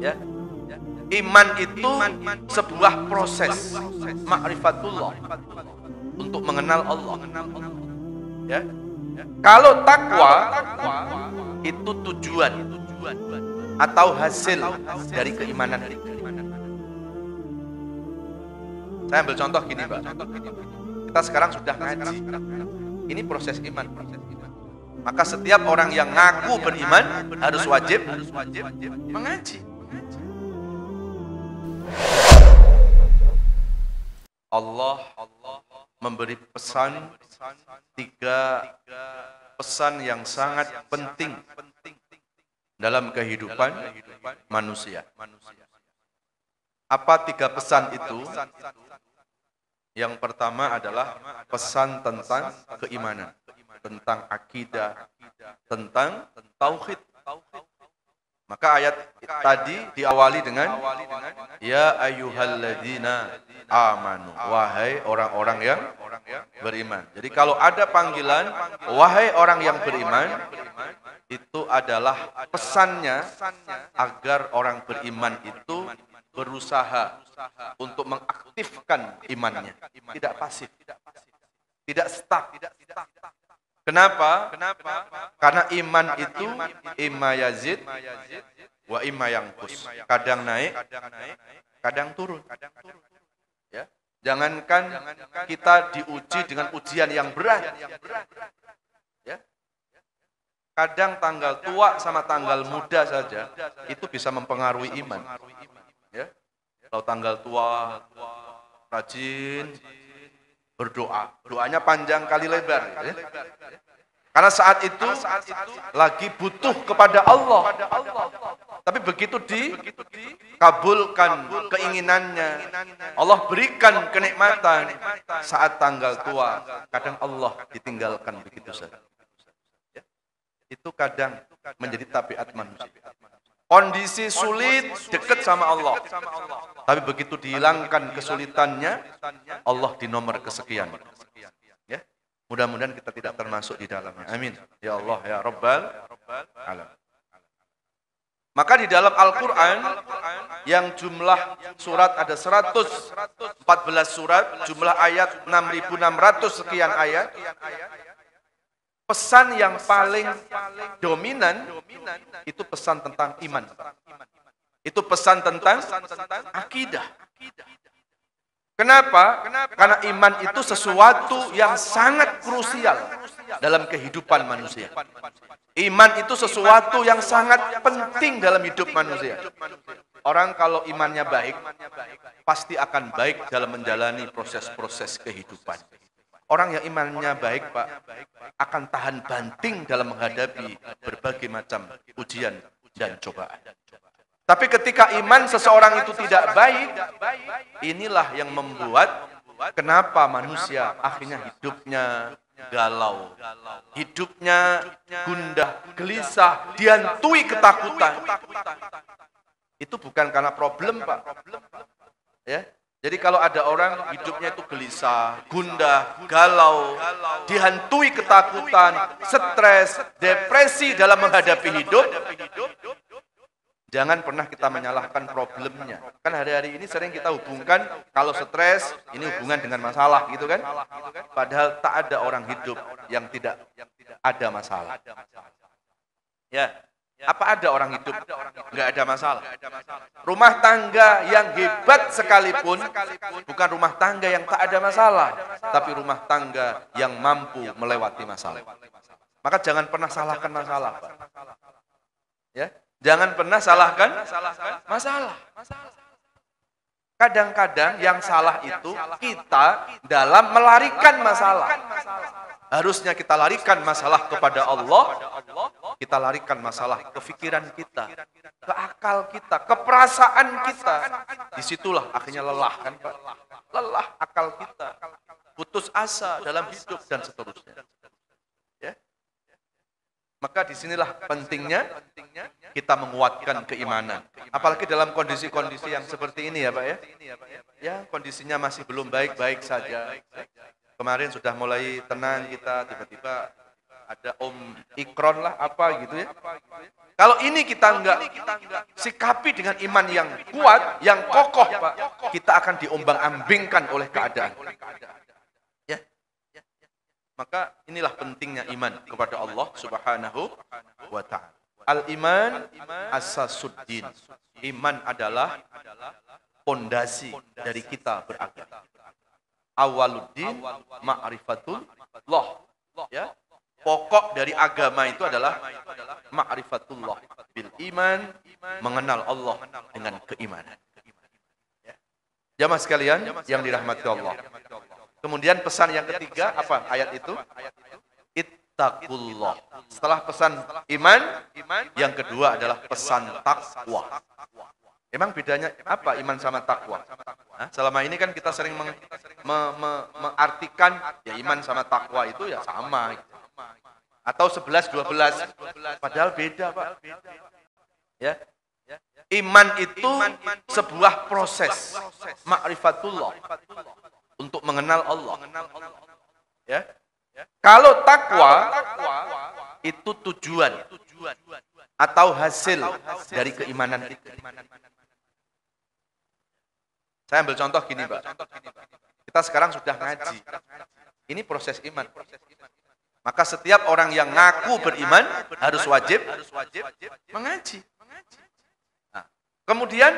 Ya, iman itu sebuah proses ma'rifatullah, untuk mengenal Allah. Ya, kalau takwa itu tujuan atau hasil dari keimanan. Saya ambil contoh gini, Pak. Kita sekarang sudah ngaji. Ini proses iman. Maka setiap orang yang ngaku beriman harus wajib mengaji. Allah memberi pesan, 3 pesan yang sangat penting dalam kehidupan manusia. Apa 3 pesan itu? Yang pertama adalah pesan tentang keimanan, tentang akidah, tentang tauhid. Maka ayat tadi diawali dengan ya ayyuhalladzina amanu, wahai orang-orang yang beriman. Jadi kalau ada panggilan wahai orang yang beriman, itu adalah pesannya agar orang beriman itu berusaha untuk mengaktifkan imannya, tidak pasif, tidak stuck. Kenapa? Karena iman itu imma yazid wa imma yanqus. Kadang naik, kadang turun. Ya. Jangankan kita diuji dengan ujian yang berat. Ya. Kadang tanggal tua sama tanggal muda saja itu bisa mempengaruhi iman. Ya. Kalau tanggal tua rajin berdoa, doanya panjang kali lebar, ya. Karena saat itu lagi butuh kepada Allah. Tapi begitu dikabulkan keinginannya, Allah berikan kenikmatan, saat tanggal tua, kadang Allah ditinggalkan begitu saja. Ya. Itu kadang menjadi tabiat manusia. Kondisi sulit, dekat sama Allah. Tapi begitu dihilangkan kesulitannya, Allah di nomor kesekian. Ya, mudah-mudahan kita tidak termasuk di dalamnya. Amin. Ya Allah, ya Rabbal Alamin. Maka di dalam Al-Quran, yang jumlah surat ada 114 surat, jumlah ayat 6.600 sekian ayat, pesan yang paling dominan itu pesan tentang iman. Itu pesan tentang akidah. Kenapa? Karena iman itu sesuatu yang sangat krusial dalam kehidupan manusia. Iman itu sesuatu yang sangat penting dalam hidup manusia. Orang kalau imannya baik, pasti akan baik dalam menjalani proses-proses kehidupan. Orang yang imannya baik, Pak, akan tahan banting dalam menghadapi berbagai macam ujian dan cobaan. Tapi ketika iman seseorang itu tidak baik, inilah yang membuat kenapa manusia akhirnya hidupnya galau, hidupnya gundah, gelisah, dihantui ketakutan. Itu bukan karena problem, Pak. Ya. Jadi kalau ada orang hidupnya itu gelisah, gundah, galau, dihantui ketakutan, stres, depresi dalam menghadapi hidup, jangan pernah kita menyalahkan problemnya. Kan hari-hari ini sering kita hubungkan kalau stres, ini hubungan dengan masalah gitu kan. Padahal tak ada orang hidup yang tidak ada masalah. Ya. Apa ada orang hidup nggak ada masalah? Rumah tangga yang hebat sekalipun bukan rumah tangga yang tak ada masalah, tapi rumah tangga yang mampu melewati masalah. Maka jangan pernah salahkan masalah, Pak. Ya, jangan pernah salahkan masalah. Kadang-kadang yang salah itu kita dalam melarikan masalah. Harusnya kita larikan masalah kepada Allah. Kita larikan masalah ke pikiran kita, ke akal kita, ke perasaan kita. Disitulah akhirnya lelah kan, Pak? Lelah akal kita, putus asa dalam hidup dan seterusnya. Ya. Maka disinilah pentingnya kita menguatkan keimanan. Apalagi dalam kondisi-kondisi yang seperti ini ya Pak ya. Ya, kondisinya masih belum baik-baik saja. Kemarin sudah mulai tenang kita, tiba-tiba ada Om Ikron lah apa gitu ya. Kalau ini kita enggak sikapi dengan iman yang kuat, yang kokoh, Pak, kita akan diombang-ambingkan oleh keadaan. Ya. Maka inilah pentingnya iman kepada Allah Subhanahu wa taala. Al-iman asasuddin. Iman adalah pondasi dari kita beragama. Awaluddin ma'rifatullah. Ya. Pokok dari agama itu adalah ma'rifatullah. Bil iman, mengenal Allah dengan keimanan. Jamaah sekalian yang dirahmati Allah. Kemudian pesan yang ketiga, apa ayat itu? Ittaqullah. Setelah pesan iman, yang kedua adalah pesan takwa. Emang bedanya apa iman sama takwa? Selama ini kan kita sering mengartikan ya iman sama takwa itu ya sama. Atau 11, 12. Padahal beda, Pak. Ya. Iman itu sebuah proses ma'rifatullah untuk mengenal Allah. Ya. Kalau takwa itu tujuan atau hasil dari keimanan itu. Saya ambil contoh gini, Pak. Kita sekarang sudah ngaji. Ini proses iman. Maka setiap orang yang ngaku beriman harus wajib mengaji. Nah, kemudian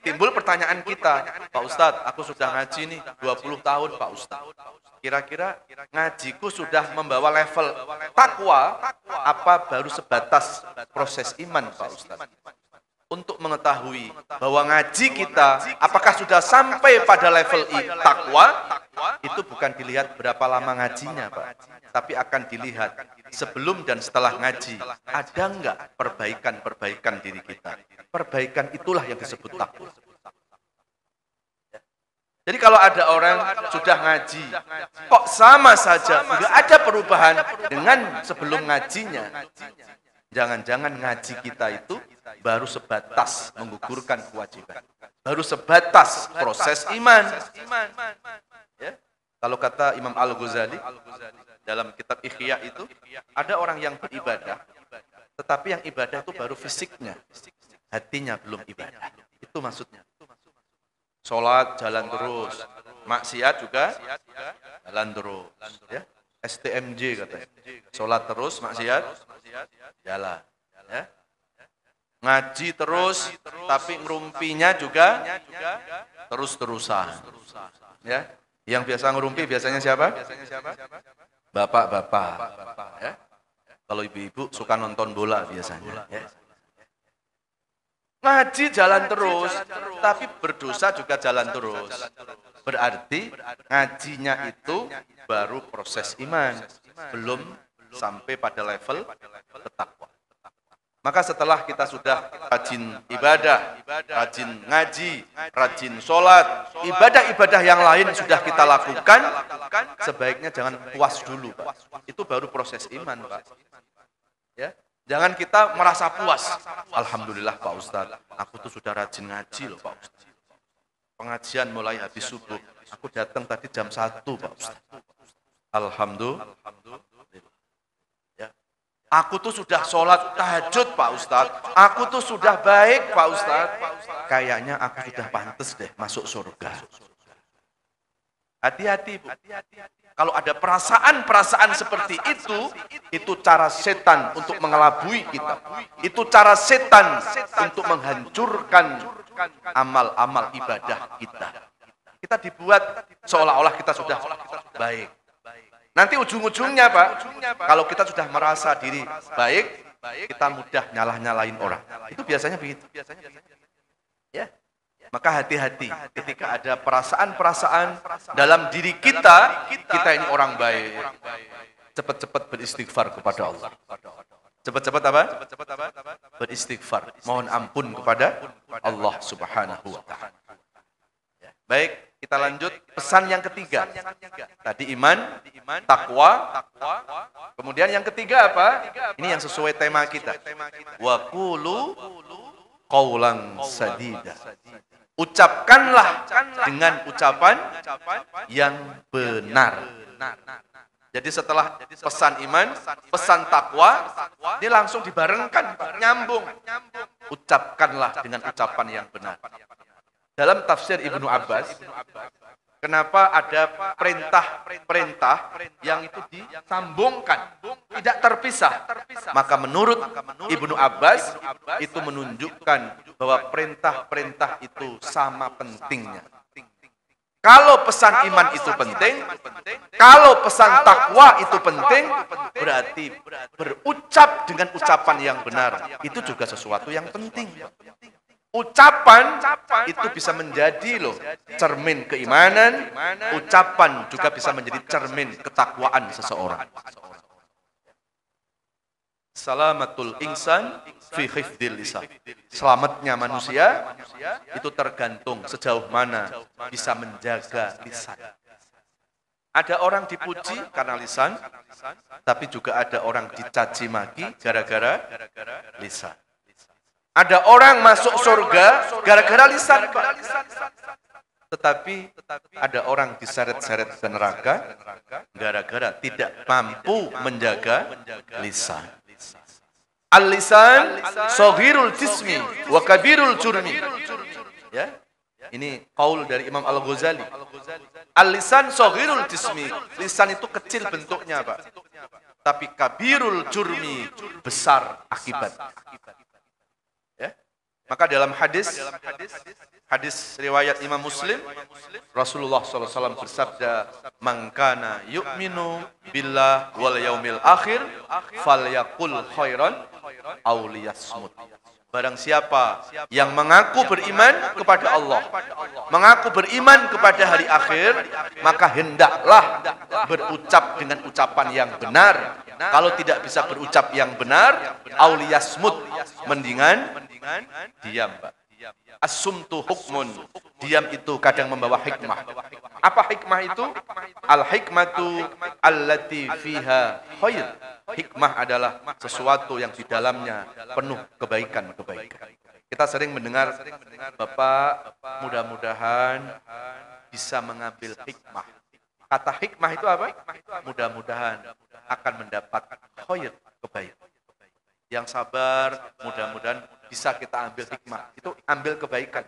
timbul pertanyaan kita, Pak Ustadz, aku sudah ngaji nih 20 tahun Pak Ustadz. Kira-kira ngajiku sudah membawa level takwa apa baru sebatas proses iman Pak Ustadz? Untuk mengetahui bahwa ngaji kita apakah sudah sampai pada level takwa, itu bukan dilihat berapa lama ngajinya, Pak, tapi akan dilihat sebelum dan setelah ngaji ada enggak perbaikan-perbaikan diri kita. Perbaikan itulah yang disebut takwa. Jadi kalau ada orang sudah ngaji, kok sama saja, enggak ada perubahan dengan sebelum ngajinya, jangan-jangan ngaji kita itu baru sebatas menggugurkan kewajiban. Baru sebatas proses iman. Ya. Kalau kata Imam Al-Ghazali dalam kitab Ihya itu, ada orang yang beribadah, tetapi yang ibadah itu baru fisiknya, hatinya belum ibadah. Itu maksudnya. Sholat jalan terus, maksiat juga jalan terus. Ya. STMJ katanya. Sholat terus, maksiat jalan. Ya. Ngaji terus, tapi ngerumpinya juga terus-terusan. Ya. Yang biasa ngerumpi biasanya siapa? Bapak-bapak. Ya. Kalau ibu-ibu suka nonton bola biasanya. Ya. Ngaji jalan terus, tapi berdosa juga jalan terus. Berarti ngajinya itu baru proses iman, belum sampai pada level takwa. Maka setelah kita sudah rajin ibadah, rajin ngaji, rajin sholat, ibadah-ibadah yang lain sudah kita lakukan, sebaiknya jangan puas dulu, Pak. Itu baru proses iman, Pak. Ya, jangan kita merasa puas. Alhamdulillah, Pak Ustadz, aku tuh sudah rajin ngaji loh, Pak Ustadz. Pengajian mulai habis subuh. Aku datang tadi jam 1, Pak Ustadz. Alhamdulillah. Aku tuh sudah sholat tahajud Pak Ustadz. Aku tuh sudah baik Pak Ustadz. Kayaknya aku sudah pantas deh masuk surga. Hati-hati, Bu. Kalau ada perasaan-perasaan seperti itu cara setan untuk mengelabui kita. Itu cara setan untuk menghancurkan amal-amal ibadah kita. Kita dibuat seolah-olah kita sudah baik. Nanti ujung-ujungnya, Pak, kalau kita sudah merasa diri baik, kita mudah nyalah-nyalahin orang. Itu biasanya begitu. Ya. Maka hati-hati ketika ada perasaan-perasaan dalam diri kita ini orang baik. Cepat-cepat beristighfar kepada Allah. Cepat-cepat apa? Beristighfar. Mohon ampun kepada Allah Subhanahu wa taala. Baik. Kita lanjut pesan yang ketiga. Tadi iman, takwa. Kemudian yang ketiga apa? Ini yang sesuai tema kita. Wa qulu qaulan sadida. Ucapkanlah dengan ucapan yang benar. Jadi setelah pesan iman, pesan takwa, ini langsung dibarengkan, nyambung. Ucapkanlah dengan ucapan yang benar. Dalam tafsir Ibnu Abbas, kenapa ada perintah-perintah yang itu disambungkan, tidak terpisah? Maka menurut Ibnu Abbas, itu menunjukkan bahwa perintah-perintah itu sama pentingnya. Kalau pesan iman itu penting, kalau pesan takwa itu penting, berarti berucap dengan ucapan yang benar. Itu juga sesuatu yang penting. Ucapan itu bisa menjadi cermin keimanan, ucapan juga bisa menjadi cermin ketakwaan seseorang. Salamatul insan fi hifdzil lisan. Selamatnya manusia itu tergantung sejauh mana bisa menjaga lisan. Ada orang dipuji karena lisan, tapi juga ada orang dicaci maki gara-gara lisan. Ada orang masuk surga gara-gara lisan, Pak. Tetapi ada orang diseret-seret ke neraka gara-gara tidak mampu menjaga lisan. Al-lisan saghirul jismi wa kabirul jurmi. Ya. Ini qaul dari Imam Al-Ghazali. Al-lisan saghirul jismi. Lisan itu kecil bentuknya, Pak. Tapi kabirul jurmi, besar akibat. Ya. Maka dalam hadis riwayat Imam Muslim, Rasulullah SAW bersabda, "Man kana yu'minu billah wal yaumil akhir falyaqul khairan aw liyasmut." Barang siapa yang mengaku beriman kepada Allah, mengaku beriman kepada hari akhir, maka hendaklah berucap dengan ucapan yang benar. Kalau tidak bisa berucap yang benar, aw liyasmut, mendingan diam, Pak. As-sumtu hukmun. Diam itu kadang membawa hikmah. Apa hikmah itu? Al-hikmatu allati fiha khair. Hikmah adalah sesuatu yang di dalamnya penuh kebaikan-kebaikan. Kita sering mendengar, Bapak, mudah-mudahan bisa mengambil hikmah. Kata hikmah itu apa? Mudah-mudahan akan mendapat khair, kebaikan. Yang sabar, mudah-mudahan bisa kita ambil hikmah. Itu ambil kebaikan.